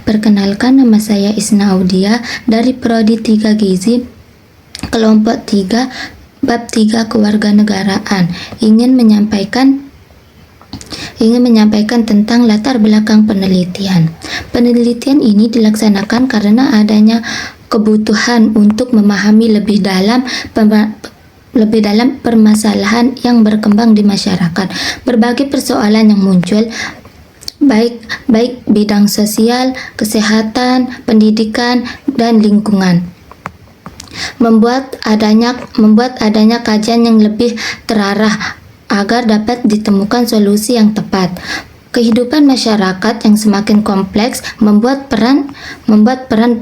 Perkenalkan, nama saya Isna Audia dari Prodi 3 Gizi, kelompok 3, bab 3 kewarganegaraan. Ingin menyampaikan tentang latar belakang penelitian. Penelitian ini dilaksanakan karena adanya kebutuhan untuk memahami lebih dalam permasalahan yang berkembang di masyarakat. Berbagai persoalan yang muncul baik bidang sosial, kesehatan, pendidikan, dan lingkungan. Membuat adanya kajian yang lebih terarah agar dapat ditemukan solusi yang tepat. Kehidupan masyarakat yang semakin kompleks membuat peran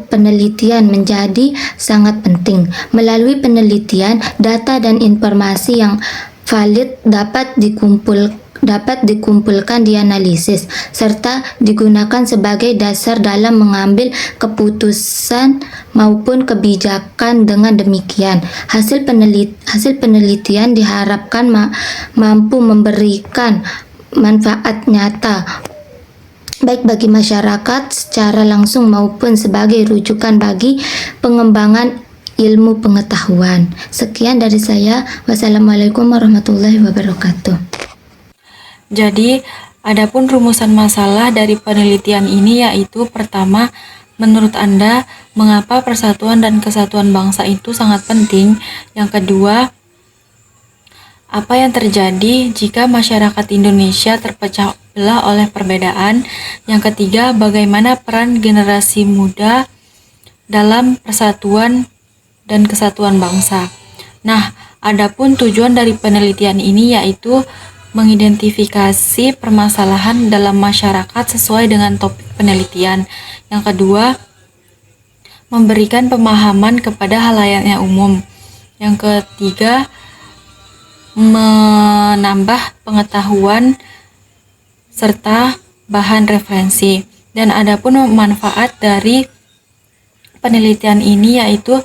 penelitian menjadi sangat penting. Melalui penelitian, data dan informasi yang valid dapat dikumpulkan, dianalisis, serta digunakan sebagai dasar dalam mengambil keputusan maupun kebijakan. Dengan demikian, hasil penelitian diharapkan mampu memberikan manfaat nyata baik bagi masyarakat secara langsung maupun sebagai rujukan bagi pengembangan ilmu pengetahuan. Sekian dari saya. Wassalamualaikum warahmatullahi wabarakatuh. Jadi, adapun rumusan masalah dari penelitian ini yaitu pertama, menurut Anda, mengapa persatuan dan kesatuan bangsa itu sangat penting? Yang kedua, apa yang terjadi jika masyarakat Indonesia terpecah belah oleh perbedaan? Yang ketiga, bagaimana peran generasi muda dalam persatuan dan kesatuan bangsa? Nah, adapun tujuan dari penelitian ini yaitu mengidentifikasi permasalahan dalam masyarakat sesuai dengan topik penelitian. Yang kedua, memberikan pemahaman kepada halayak yang umum. Yang ketiga, menambah pengetahuan serta bahan referensi. Dan adapun manfaat dari penelitian ini yaitu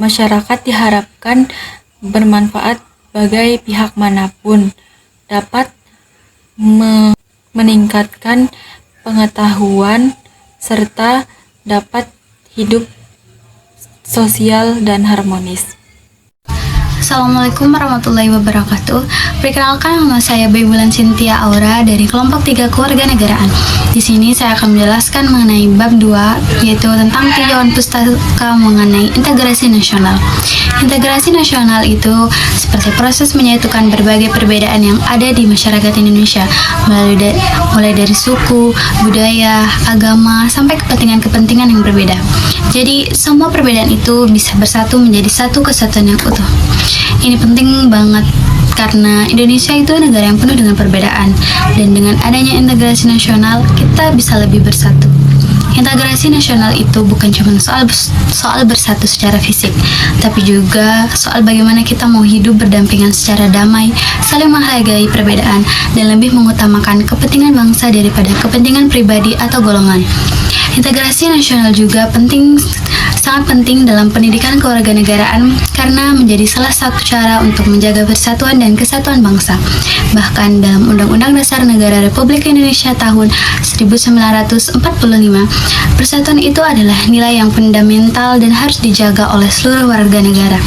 masyarakat diharapkan bermanfaat bagi pihak manapun, dapat meningkatkan pengetahuan serta dapat hidup sosial dan harmonis. Assalamualaikum warahmatullahi wabarakatuh. Perkenalkan, nama saya Baibulan Cynthia Aura dari kelompok 3 kewarganegaraan. Di sini saya akan menjelaskan mengenai bab 2, yaitu tentang tinjauan pustaka mengenai integrasi nasional. Integrasi nasional itu seperti proses menyatukan berbagai perbedaan yang ada di masyarakat Indonesia, mulai dari suku, budaya, agama, sampai kepentingan-kepentingan yang berbeda. Jadi semua perbedaan itu bisa bersatu menjadi satu kesatuan yang utuh. Ini penting banget karena Indonesia itu negara yang penuh dengan perbedaan, dan dengan adanya integrasi nasional kita bisa lebih bersatu. Integrasi nasional itu bukan cuma soal bersatu secara fisik, tapi juga soal bagaimana kita mau hidup berdampingan secara damai, saling menghargai perbedaan, dan lebih mengutamakan kepentingan bangsa daripada kepentingan pribadi atau golongan. Integrasi nasional juga sangat penting dalam pendidikan kewarganegaraan karena menjadi salah satu cara untuk menjaga persatuan dan kesatuan bangsa. Bahkan dalam Undang-Undang Dasar Negara Republik Indonesia tahun 1945, persatuan itu adalah nilai yang fundamental dan harus dijaga oleh seluruh warga negara.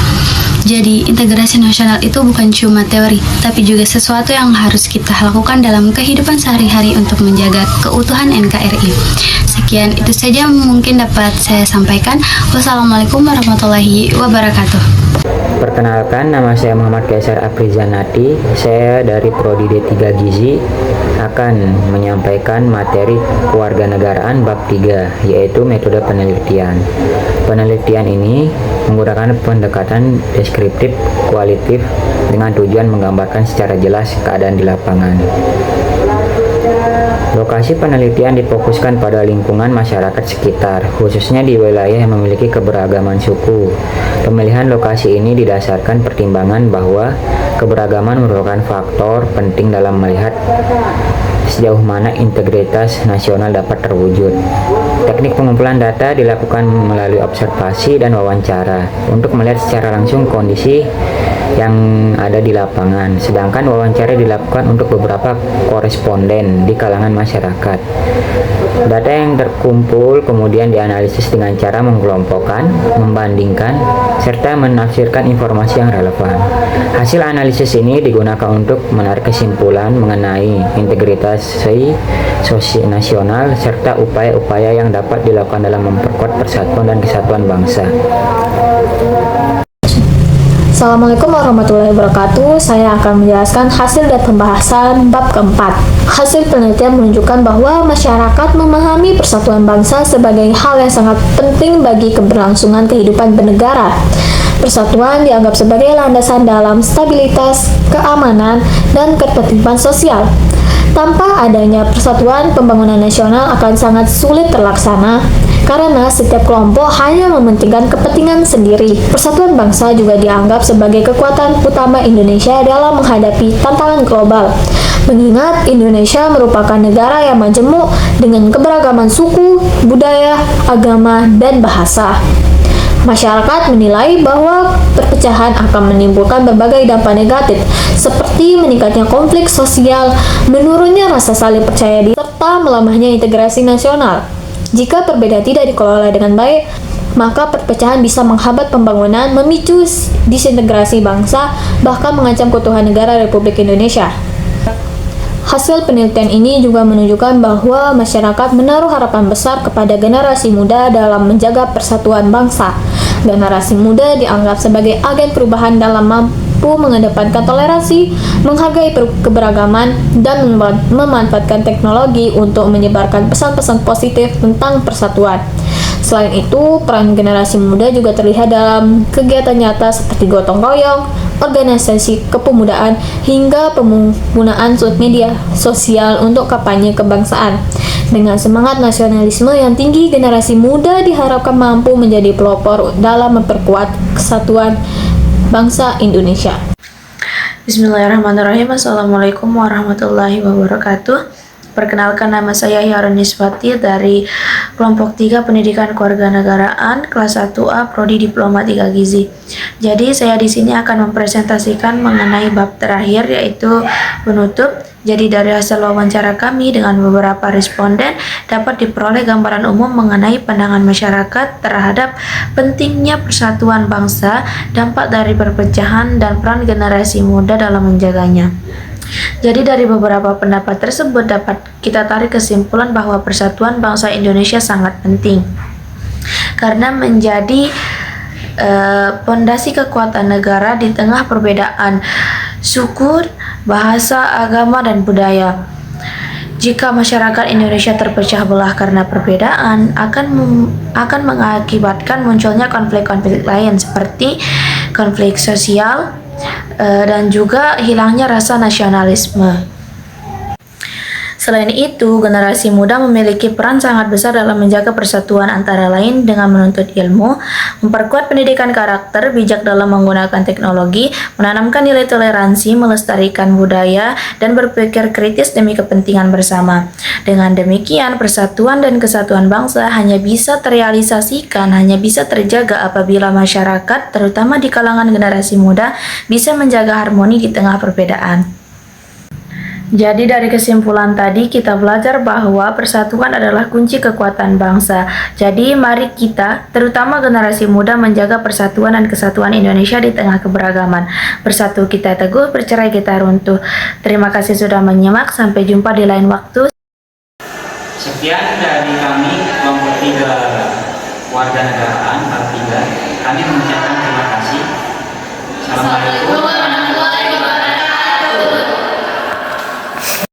Jadi, integrasi nasional itu bukan cuma teori, tapi juga sesuatu yang harus kita lakukan dalam kehidupan sehari-hari untuk menjaga keutuhan NKRI. Sekian, itu saja mungkin dapat saya sampaikan. Wassalamualaikum warahmatullahi wabarakatuh. Perkenalkan, nama saya Muhammad Kaisar Aprizanati. Saya dari Prodi D3 Gizi akan menyampaikan materi kewarganegaraan bab 3, yaitu metode penelitian. Penelitian ini menggunakan pendekatan deskriptif kualitatif dengan tujuan menggambarkan secara jelas keadaan di lapangan. Lokasi penelitian difokuskan pada lingkungan masyarakat sekitar, khususnya di wilayah yang memiliki keberagaman suku. Pemilihan lokasi ini didasarkan pertimbangan bahwa keberagaman merupakan faktor penting dalam melihat sejauh mana integritas nasional dapat terwujud. Teknik pengumpulan data dilakukan melalui observasi dan wawancara untuk melihat secara langsung kondisi yang ada di lapangan, sedangkan wawancara dilakukan untuk beberapa koresponden di kalangan masyarakat. Data yang terkumpul kemudian dianalisis dengan cara mengelompokkan, membandingkan, serta menafsirkan informasi yang relevan. Hasil analisis ini digunakan untuk menarik kesimpulan mengenai integritas sosial nasional serta upaya-upaya yang dapat dilakukan dalam memperkuat persatuan dan kesatuan bangsa. Assalamualaikum warahmatullahi wabarakatuh. Saya akan menjelaskan hasil dan pembahasan bab keempat. Hasil penelitian menunjukkan bahwa masyarakat memahami persatuan bangsa sebagai hal yang sangat penting bagi keberlangsungan kehidupan bernegara. Persatuan dianggap sebagai landasan dalam stabilitas, keamanan, dan ketertiban sosial. Tanpa adanya persatuan, pembangunan nasional akan sangat sulit terlaksana karena setiap kelompok hanya mementingkan kepentingan sendiri. Persatuan bangsa juga dianggap sebagai kekuatan utama Indonesia dalam menghadapi tantangan global. Mengingat Indonesia merupakan negara yang majemuk dengan keberagaman suku, budaya, agama, dan bahasa. Masyarakat menilai bahwa perpecahan akan menimbulkan berbagai dampak negatif, seperti meningkatnya konflik sosial, menurunnya rasa saling percaya diri, serta melemahnya integrasi nasional. Jika perbedaan tidak dikelola dengan baik, maka perpecahan bisa menghambat pembangunan, memicu disintegrasi bangsa, bahkan mengancam keutuhan negara Republik Indonesia. Hasil penelitian ini juga menunjukkan bahwa masyarakat menaruh harapan besar kepada generasi muda dalam menjaga persatuan bangsa. Generasi muda dianggap sebagai agen perubahan dalam mampu mengedepankan toleransi, menghargai keberagaman, dan memanfaatkan teknologi untuk menyebarkan pesan-pesan positif tentang persatuan. Selain itu, peran generasi muda juga terlihat dalam kegiatan nyata seperti gotong royong, organisasi kepemudaan, hingga penggunaan media sosial untuk kampanye kebangsaan. Dengan semangat nasionalisme yang tinggi, generasi muda diharapkan mampu menjadi pelopor dalam memperkuat kesatuan bangsa Indonesia. Bismillahirrahmanirrahim. Assalamualaikum warahmatullahi wabarakatuh. Perkenalkan, nama saya Yarun Niswati dari kelompok 3 Pendidikan Kewarganegaraan kelas 1A Prodi Diploma 3 Gizi. Jadi saya di sini akan mempresentasikan mengenai bab terakhir, yaitu penutup. Jadi dari hasil wawancara kami dengan beberapa responden dapat diperoleh gambaran umum mengenai pandangan masyarakat terhadap pentingnya persatuan bangsa, dampak dari perpecahan, dan peran generasi muda dalam menjaganya. Jadi dari beberapa pendapat tersebut dapat kita tarik kesimpulan bahwa persatuan bangsa Indonesia sangat penting karena menjadi pondasi kekuatan negara di tengah perbedaan suku, bahasa, agama, dan budaya. Jika masyarakat Indonesia terpecah belah karena perbedaan, akan mengakibatkan munculnya konflik-konflik lain seperti konflik sosial, dan juga hilangnya rasa nasionalisme. Selain itu, generasi muda memiliki peran sangat besar dalam menjaga persatuan, antara lain dengan menuntut ilmu, memperkuat pendidikan karakter, bijak dalam menggunakan teknologi, menanamkan nilai toleransi, melestarikan budaya, dan berpikir kritis demi kepentingan bersama. Dengan demikian, persatuan dan kesatuan bangsa hanya bisa terrealisasikan, hanya bisa terjaga apabila masyarakat, terutama di kalangan generasi muda, bisa menjaga harmoni di tengah perbedaan. Jadi dari kesimpulan tadi kita belajar bahwa persatuan adalah kunci kekuatan bangsa. Jadi mari kita, terutama generasi muda, menjaga persatuan dan kesatuan Indonesia di tengah keberagaman. Bersatu kita teguh, bercerai kita runtuh. Terima kasih sudah menyimak, sampai jumpa di lain waktu. Sekian dari kami kelompok 3 Warganegaraan bab 3. Kami mengucapkan terima kasih. Assalamualaikum